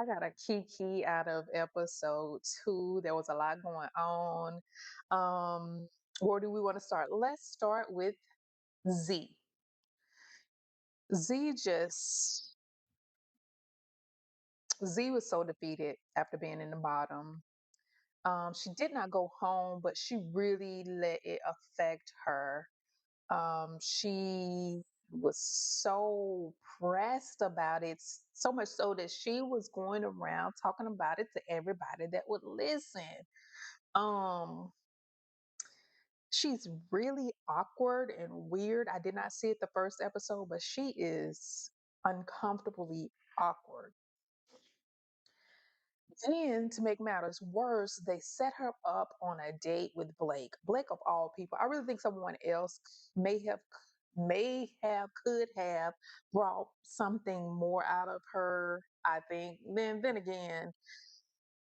I got a kiki out of episode 2. There was a lot going on. Um, where do we want to start? Let's start with Z. Z just Z was so defeated after being in the bottom. She did not go home, but she really let it affect her. She was so pressed about it, so much so that she was going around talking about it to everybody that would listen. Um, she's really awkward and weird. I did not see it the first episode, but she is uncomfortably awkward. Then, to make matters worse, they set her up on a date with Blake. Blake, of all people, I really think someone else could have brought something more out of her. I think. Then again,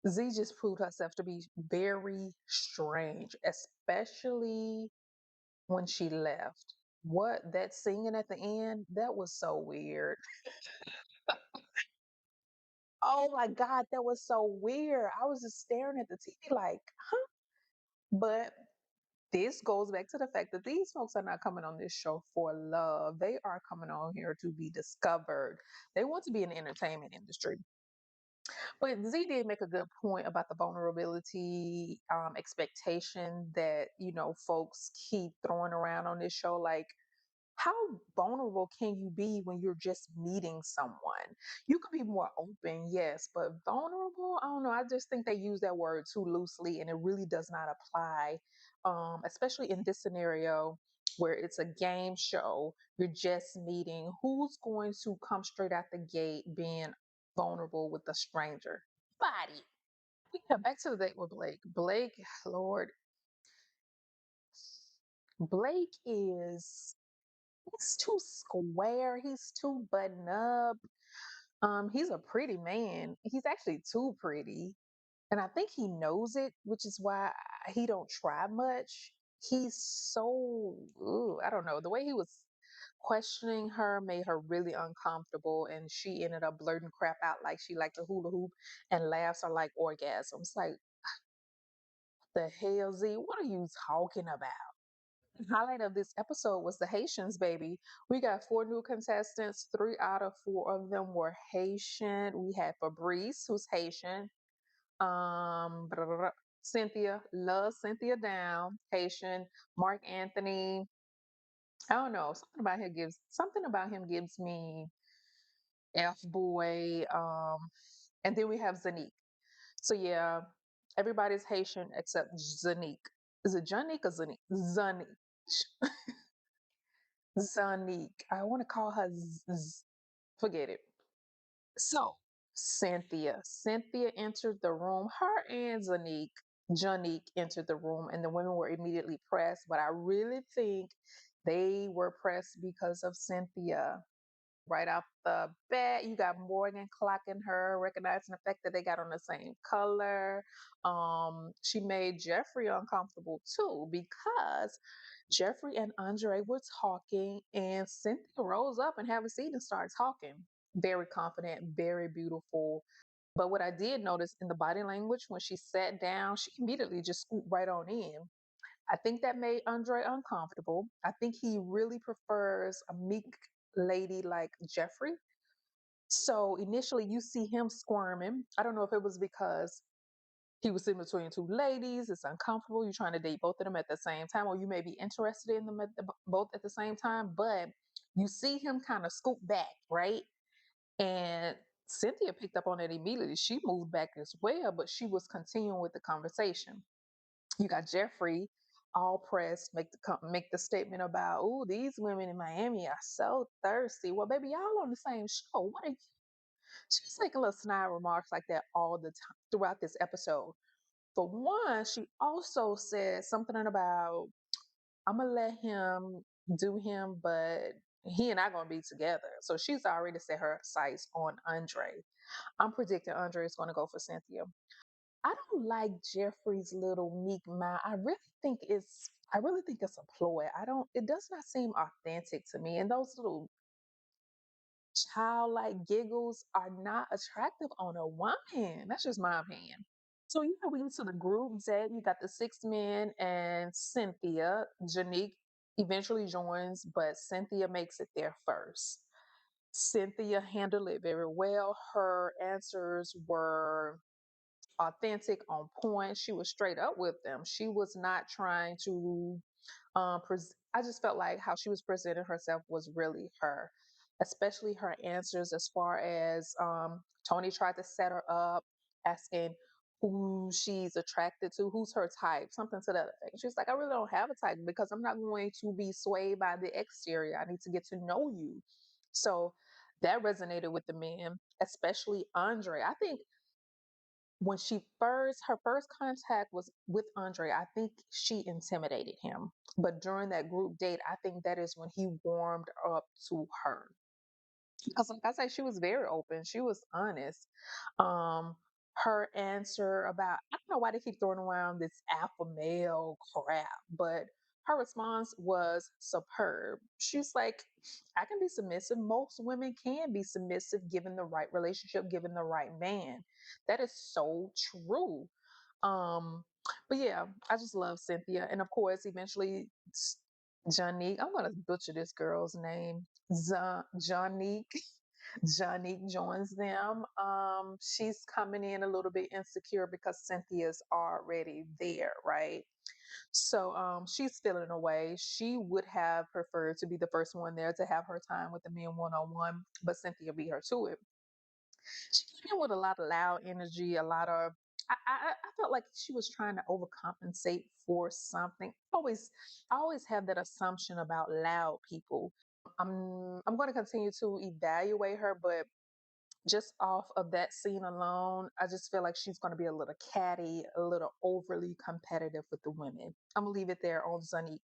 Z just proved herself to be very strange, especially when she left. What that singing at the end, that was so weird. Oh my God, that was so weird. I was just staring at the TV like, huh? But this goes back to the fact that these folks are not coming on this show for love. They are coming on here to be discovered. They want to be in the entertainment industry. But Z did make a good point about the vulnerability expectation that, folks keep throwing around on this show. Like, how vulnerable can you be when you're just meeting someone? You could be more open, yes, but vulnerable, I don't know. I just think they use that word too loosely and it really does not apply, especially in this scenario where it's a game show. You're just meeting. Who's going to come straight out the gate being vulnerable with a stranger? Body. Yeah, back to the date with Blake. Blake, Lord, Blake is he's too square. He's too button up. He's a pretty man. He's actually too pretty. And I think he knows it, which is why he don't try much. He's so, ooh, I don't know. The way he was questioning her made her really uncomfortable. And she ended up blurting crap out like she liked to hula hoop and laughs are like orgasms. Like, the hell, Z? What are you talking about? Highlight of this episode was the Haitians, baby. We got 4 new contestants. 3 out of 4 of them were Haitian. We had Fabrice, who's Haitian. Blah, blah, blah. Cynthia, love Cynthia down, Haitian. Mark Anthony. I don't know. Something about him gives me F boy. And then we have Zanique. So yeah, everybody's Haitian except Zanique. Is it Janique or Zanique? Zanique. Zanique. I want to call her forget it. So Cynthia entered the room. Her and Janique entered the room, and the women were immediately pressed. But I really think they were pressed because of Cynthia. Right off the bat, you got Morgan clocking her, recognizing the fact that they got on the same color. She made Jeffrey uncomfortable too because Jeffrey and Andre were talking, and Cynthia rose up and have a seat and started talking. Very confident, very beautiful. But what I did notice in the body language when she sat down, she immediately just scooped right on in. I think that made Andre uncomfortable. I think he really prefers a meek lady like Jeffrey. So initially, you see him squirming. I don't know if it was because he was sitting between 2 ladies, it's uncomfortable, you're trying to date both of them at the same time, or you may be interested in them both at the same time, but you see him kind of scoop back, right? And Cynthia picked up on it immediately. She moved back as well, but she was continuing with the conversation. You got Jeffrey all pressed, make the statement about, oh, these women in Miami are so thirsty. Well, baby, y'all on the same show. What are you? She's making little snide remarks like that all the time throughout this episode. For one, she also said something about, I'm gonna let him do him, but he and I gonna be together. So she's already set her sights on Andre. I'm predicting Andre is gonna go for Cynthia. I don't like Jeffrey's little meek mind. I really think it's a ploy. It does not seem authentic to me. And those little childlike giggles are not attractive on a woman. That's just my opinion. So we get to the group date. You got the six men and Cynthia. Janique eventually joins, but Cynthia makes it there first. Cynthia handled it very well. Her answers were authentic, on point. She was straight up with them. She was not trying to I just felt like how she was presenting herself was really her, especially her answers as far as Tony tried to set her up, asking who she's attracted to, who's her type, something to that effect. She's like, I really don't have a type because I'm not going to be swayed by the exterior. I need to get to know you. So that resonated with the men, especially Andre. I think when her first contact was with Andre, I think she intimidated him. But during that group date, I think that is when he warmed up to her. Because like I said, she was very open. She was honest. Um, her answer about I don't know why they keep throwing around this alpha male crap, but her response was superb. She's like, I can be submissive. Most women can be submissive given the right relationship, given the right man. That is so true. Um, but yeah, I just love Cynthia. And of course, eventually Janique, I'm gonna butcher this girl's name. Janique. Janique joins them. She's coming in a little bit insecure because Cynthia's already there, right? So she's feeling away. She would have preferred to be the first one there to have her time with the men one on one, but Cynthia beat her to it. She came in with a lot of loud energy, a lot of. I felt like she was trying to overcompensate for something. I always have that assumption about loud people. I'm going to continue to evaluate her, but just off of that scene alone, I just feel like she's going to be a little catty, a little overly competitive with the women. I'm gonna leave it there on Zanique.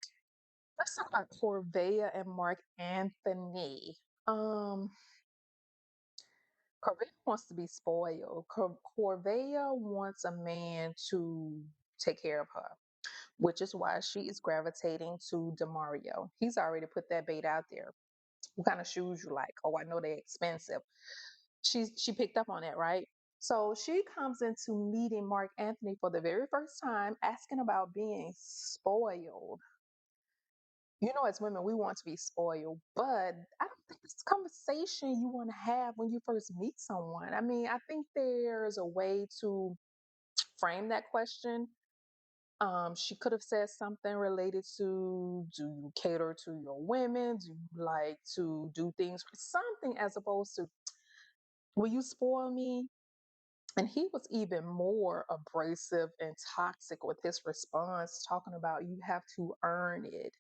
Let's talk about Corvea and Mark Anthony. Um, Corvea wants to be spoiled. Corvea wants a man to take care of her, which is why she is gravitating to Demario. He's already put that bait out there. What kind of shoes you like? Oh, I know they're expensive. She picked up on that, right? So she comes into meeting Mark Anthony for the very first time, asking about being spoiled. You know, as women, we want to be spoiled, but I don't think it's a conversation you want to have when you first meet someone. I mean, I think there's a way to frame that question. She could have said something related to, do you cater to your women? Do you like to do things, something, as opposed to, will you spoil me? And he was even more abrasive and toxic with his response, talking about you have to earn it.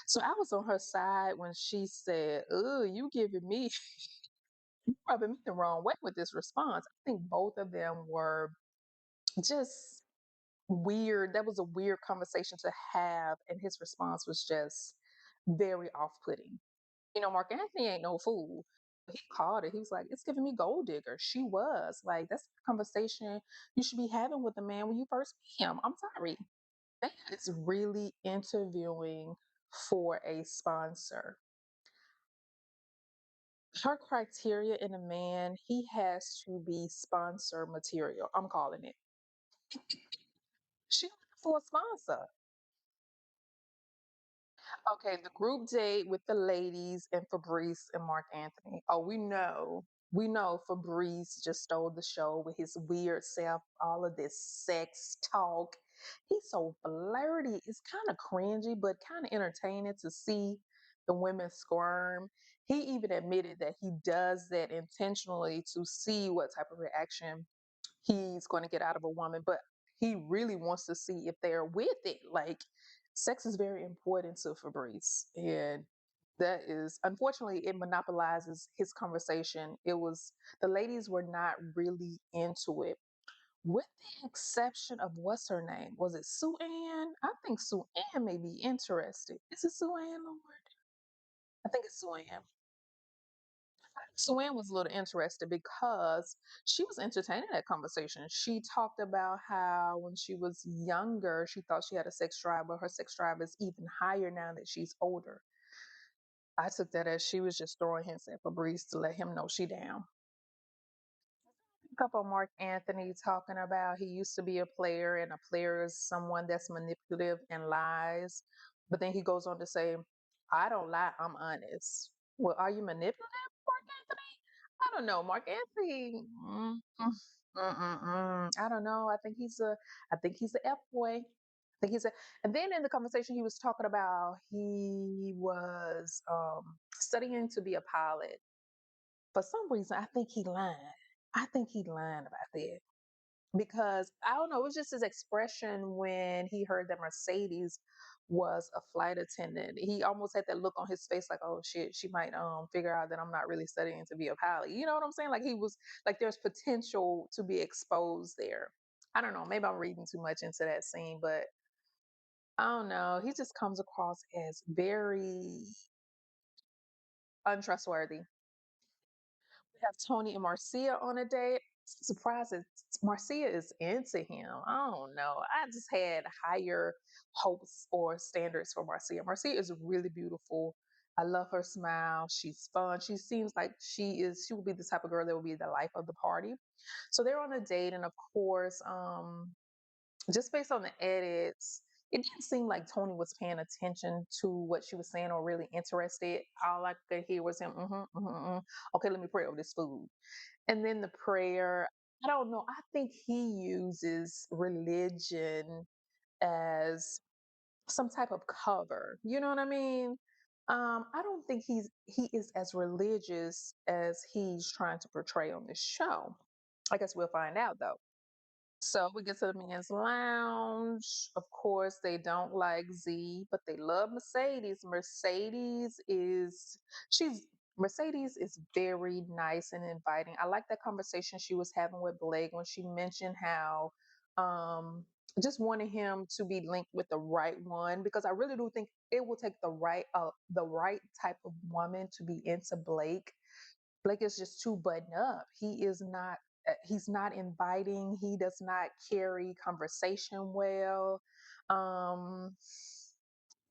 So I was on her side when she said, oh, you giving me, you rubbing me the wrong way with this response. I think both of them were just weird. That was a weird conversation to have. And his response was just very off putting. You know, Mark Anthony ain't no fool. He called it. He was like, it's giving me gold digger. She was like, that's the conversation you should be having with a man when you first meet him. I'm sorry. That is really interviewing for a sponsor. Her criteria in a man, he has to be sponsor material. I'm calling it. She looking for a sponsor. Okay, the group date with the ladies and Fabrice and Mark Anthony. Oh, we know Fabrice just stole the show with his weird self, all of this sex talk. He's so flirty. It's kind of cringy, but kind of entertaining to see the women squirm. He even admitted that he does that intentionally to see what type of reaction he's going to get out of a woman, but he really wants to see if they're with it. Like, sex is very important to Fabrice. And that is, unfortunately, it monopolizes his conversation. It was, the ladies were not really into it, with the exception of what's her name? Was it Sue Ann? I think Sue Ann may be interested. Is it Sue Ann, Lord? I think it's Sue Ann. Swan was a little interested because she was entertaining that conversation. She talked about how when she was younger, she thought she had a sex drive, but her sex drive is even higher now that she's older. I took that as she was just throwing hints at Fabrice to let him know she down. Up on Mark Anthony talking about he used to be a player, and a player is someone that's manipulative and lies. But then he goes on to say, I don't lie, I'm honest. Well, are you manipulative, Mark Anthony? I don't know. Mark Anthony, I don't know. I think he's a F boy. I think he's a, and then in the conversation he was talking about he was studying to be a pilot. For some reason, I think he lied. I think he lying about that because I don't know. It was just his expression when he heard that Mercedes was a flight attendant. He almost had that look on his face, like, "Oh shit, she might figure out that I'm not really studying to be a pilot." You know what I'm saying? Like he was like, there's potential to be exposed there. I don't know. Maybe I'm reading too much into that scene, but I don't know. He just comes across as very untrustworthy. We have Tony and Marcia on a date. Surprised that Marcia is into him. I don't know. I just had higher hopes or standards for Marcia. Marcia is really beautiful. I love her smile. She's fun. She seems like she will be the type of girl that will be the life of the party. So they're on a date, and of course, just based on the edits, it didn't seem like Tony was paying attention to what she was saying or really interested. All I could hear was him, okay, let me pray over this food. And then the prayer, I don't know. I think he uses religion as some type of cover. You know what I mean? I don't think he is as religious as he's trying to portray on this show. I guess we'll find out though. So we get to the men's lounge. Of course, they don't like Z, but they love Mercedes. She's Mercedes is very nice and inviting. I like that conversation she was having with Blake when she mentioned how um just wanting him to be linked with the right one, because I really do think it will take the right type of woman to be into Blake. Blake is just too buttoned up. He's not inviting. He does not carry conversation well. Um,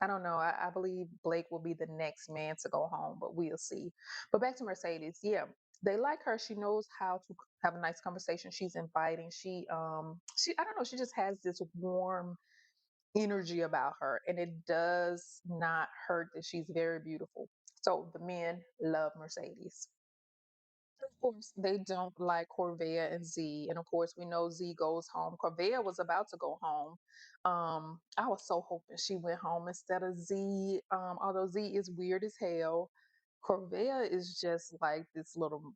I don't know. I believe Blake will be the next man to go home, but we'll see. But back to Mercedes. Yeah, they like her. She knows how to have a nice conversation. She's inviting. She I don't know. She just has this warm energy about her, and it does not hurt that she's very beautiful. So the men love Mercedes. Of course, they don't like Corvea and Z. And of course, we know Z goes home. Corvea was about to go home. I was so hoping she went home instead of Z. Although Z is weird as hell, Corvea is just like this little.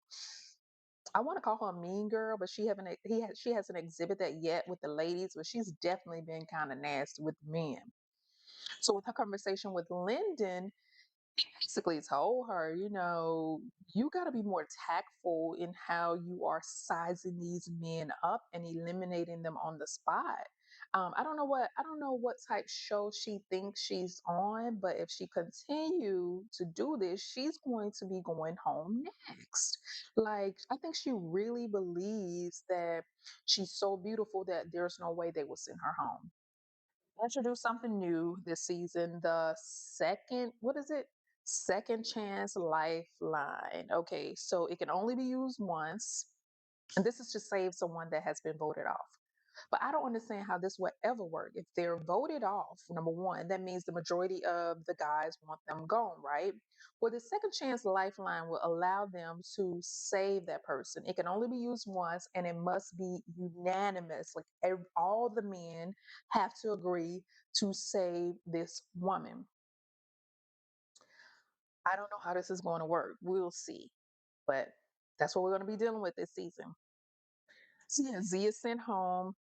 I want to call her a mean girl, but she hasn't exhibited that yet with the ladies, but she's definitely been kind of nasty with men. So with her conversation with Lyndon, basically told her, you got to be more tactful in how you are sizing these men up and eliminating them on the spot. I don't know what type show she thinks she's on, but if she continue to do this, she's going to be going home next. Like, I think she really believes that she's so beautiful that there's no way they will send her home. Introduce something new this season. The second, what is it? Second chance lifeline. Okay, so it can only be used once. And this is to save someone that has been voted off. But I don't understand how this would ever work. If they're voted off, number one, that means the majority of the guys want them gone, right? Well, the second chance lifeline will allow them to save that person. It can only be used once, and it must be unanimous. Like all the men have to agree to save this woman. I don't know how this is going to work. We'll see. But that's what we're going to be dealing with this season. So yeah, Z is sent home.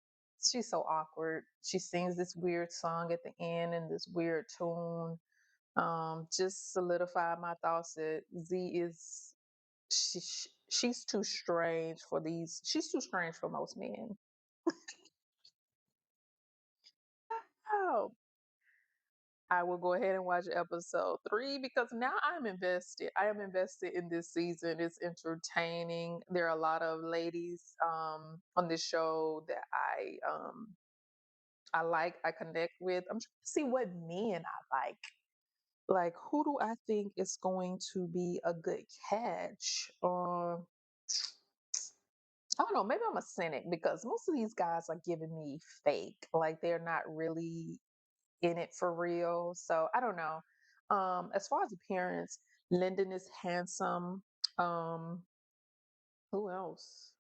She's so awkward. She sings this weird song at the end in this weird tune. Just solidify my thoughts that Z is she's too strange for these. She's too strange for most men. Oh, I will go ahead and watch episode 3 because now I'm invested. I am invested in this season. It's entertaining. There are a lot of ladies on this show that I like, I connect with. I'm trying to see what men I like. Like, who do I think is going to be a good catch? I don't know. Maybe I'm a cynic because most of these guys are giving me fake. Like they're not really in it for real. So I don't know. As far as appearance, Lyndon is handsome. Um, who else?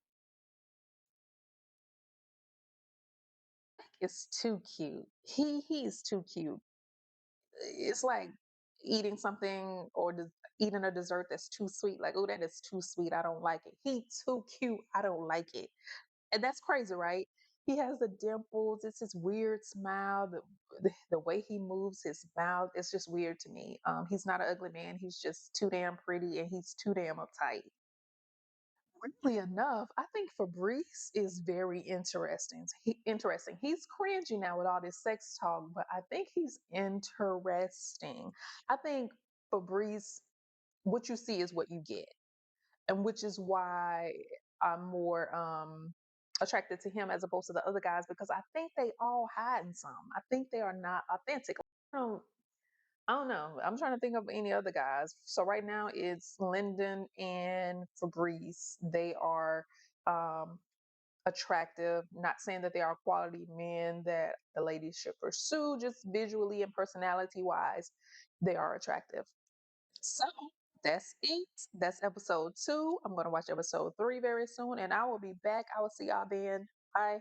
Is too cute. He's too cute. It's like eating something or eating a dessert that's too sweet. Like, oh, that is too sweet. I don't like it. He too cute. I don't like it. And that's crazy, right? He has the dimples. It's his weird smile. The way he moves his mouth. It's just weird to me. He's not an ugly man. He's just too damn pretty and he's too damn uptight. Weirdly enough, I think Fabrice is very interesting. Interesting. He's cringy now with all this sex talk, but I think he's interesting. I think Fabrice, what you see is what you get, and which is why I'm more attracted to him as opposed to the other guys because I think they all hiding some. I think they are not authentic. I don't, I don't know. I'm trying to think of any other guys. So right now it's Lyndon and Fabrice. They are um, attractive. Not saying that they are quality men that the ladies should pursue, just visually and personality wise, they are attractive. So that's it. That's episode 2. I'm going to watch episode 3 very soon, and I will be back. I will see y'all then. Bye.